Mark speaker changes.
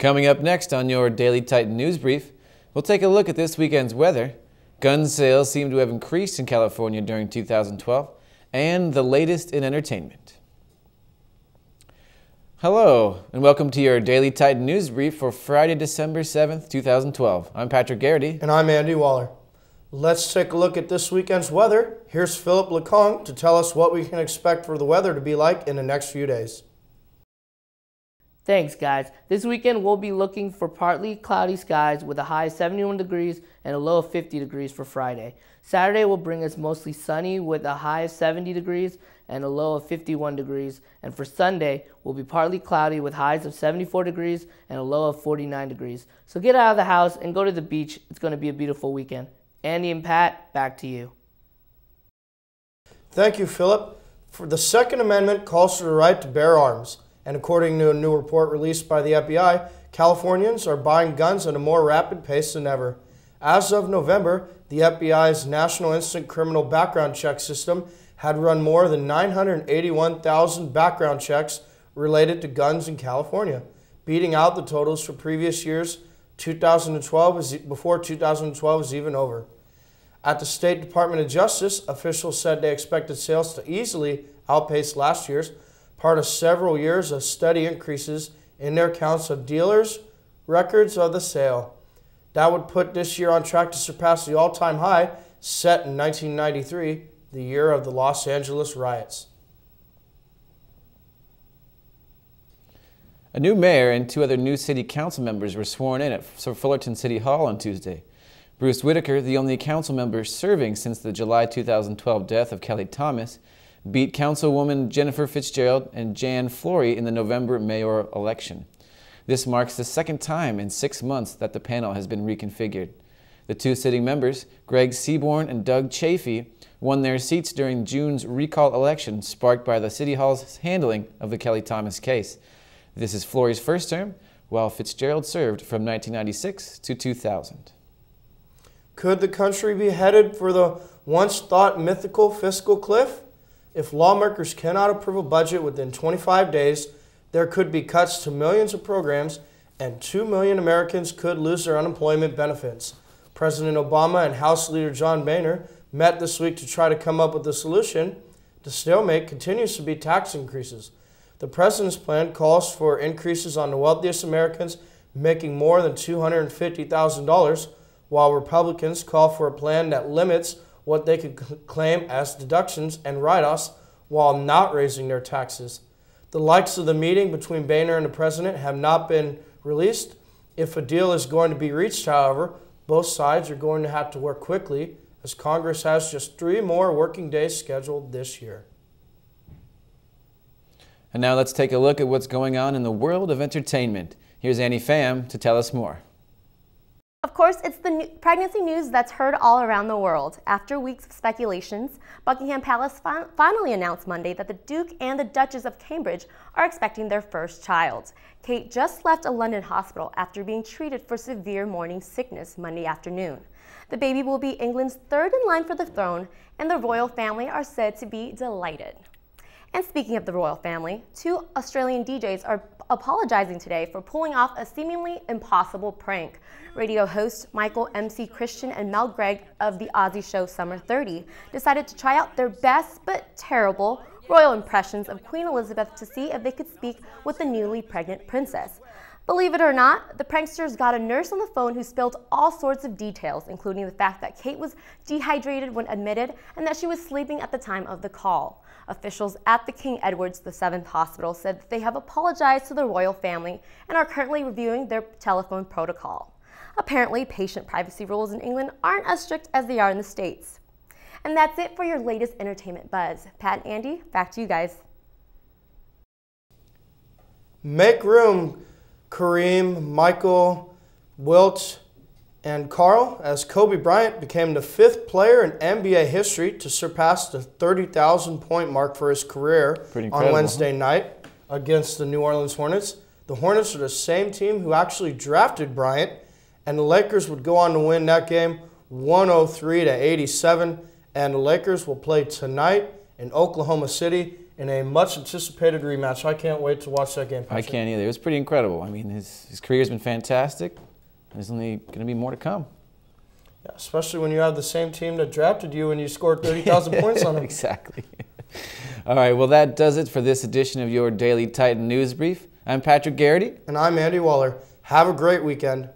Speaker 1: Coming up next on your Daily Titan News Brief, we'll take a look at this weekend's weather. Gun sales seem to have increased in California during 2012, and the latest in entertainment. Hello, and welcome to your Daily Titan News Brief for Friday, December 7th, 2012. I'm Patrick Garrity.
Speaker 2: And I'm Andy Waller. Let's take a look at this weekend's weather. Here's Phillip Lecong to tell us what we can expect for the weather to be like in the next few days.
Speaker 3: Thanks, guys. This weekend we'll be looking for partly cloudy skies with a high of 71 degrees and a low of 50 degrees for Friday. Saturday will bring us mostly sunny with a high of 70 degrees and a low of 51 degrees. And for Sunday, we'll be partly cloudy with highs of 74 degrees and a low of 49 degrees. So get out of the house and go to the beach. It's going to be a beautiful weekend. Andy and Pat, back to you.
Speaker 2: Thank you, Phillip. For the Second Amendment calls for the right to bear arms. And according to a new report released by the FBI, Californians are buying guns at a more rapid pace than ever. As of November, the FBI's National Instant Criminal Background Check System had run more than 981,000 background checks related to guns in California, beating out the totals for previous years. 2012 before 2012 was even over. At the State Department of Justice, officials said they expected sales to easily outpace last year's, part of several years of steady increases in their counts of dealers' records of the sale. That would put this year on track to surpass the all-time high set in 1993, the year of the Los Angeles riots.
Speaker 1: A new mayor and two other new city council members were sworn in at Fullerton City Hall on Tuesday. Bruce Whitaker, the only council member serving since the July 2012 death of Kelly Thomas, beat Councilwoman Jennifer Fitzgerald and Jan Flory in the November mayoral election. This marks the second time in 6 months that the panel has been reconfigured. The two sitting members, Greg Seaborn and Doug Chafee, won their seats during June's recall election sparked by the City Hall's handling of the Kelly Thomas case. This is Flory's first term, while Fitzgerald served from 1996 to 2000.
Speaker 2: Could the country be headed for the once-thought mythical fiscal cliff? If lawmakers cannot approve a budget within 25 days, there could be cuts to millions of programs, and 2 million Americans could lose their unemployment benefits. President Obama and House Leader John Boehner met this week to try to come up with a solution. The stalemate continues to be tax increases. The president's plan calls for increases on the wealthiest Americans making more than $250,000, while Republicans call for a plan that limits what they could claim as deductions and write-offs while not raising their taxes. The likes of the meeting between Boehner and the president have not been released. If a deal is going to be reached, however, both sides are going to have to work quickly, as Congress has just 3 more working days scheduled this year.
Speaker 1: And now let's take a look at what's going on in the world of entertainment. Here's Annie Pham to tell us more.
Speaker 4: Of course, it's the pregnancy news that's heard all around the world. After weeks of speculations, Buckingham Palace finally announced Monday that the Duke and the Duchess of Cambridge are expecting their first child. Kate just left a London hospital after being treated for severe morning sickness Monday afternoon. The baby will be England's third in line for the throne, and the royal family are said to be delighted. And speaking of the royal family, 2 Australian DJs are apologizing today for pulling off a seemingly impossible prank. Radio hosts Michael MC Christian and Mel Gregg of the Aussie show Summer 30 decided to try out their best but terrible royal impressions of Queen Elizabeth to see if they could speak with the newly pregnant princess. Believe it or not, the pranksters got a nurse on the phone who spilled all sorts of details, including the fact that Kate was dehydrated when admitted and that she was sleeping at the time of the call. Officials at the King Edward's VII Hospital said that they have apologized to the royal family and are currently reviewing their telephone protocol. Apparently, patient privacy rules in England aren't as strict as they are in the States. And that's it for your latest entertainment buzz. Pat and Andy, back to you guys.
Speaker 2: Make room, Kareem, Michael, Wilt, and Carl, as Kobe Bryant became the 5th player in NBA history to surpass the 30,000-point mark for his career on Wednesday night against the New Orleans Hornets. The Hornets are the same team who actually drafted Bryant, and the Lakers would go on to win that game 103-87, and the Lakers will play tonight in Oklahoma City in a much-anticipated rematch. I can't wait to watch that game, Patrick.
Speaker 1: I can't either. It was pretty incredible. I mean, his career's been fantastic. There's only going to be more to come.
Speaker 2: Yeah, especially when you have the same team that drafted you and you scored 30,000 points on them.
Speaker 1: Exactly. All right, well, that does it for this edition of your Daily Titan News Brief. I'm Patrick Garrity.
Speaker 2: And I'm Andy Waller. Have a great weekend.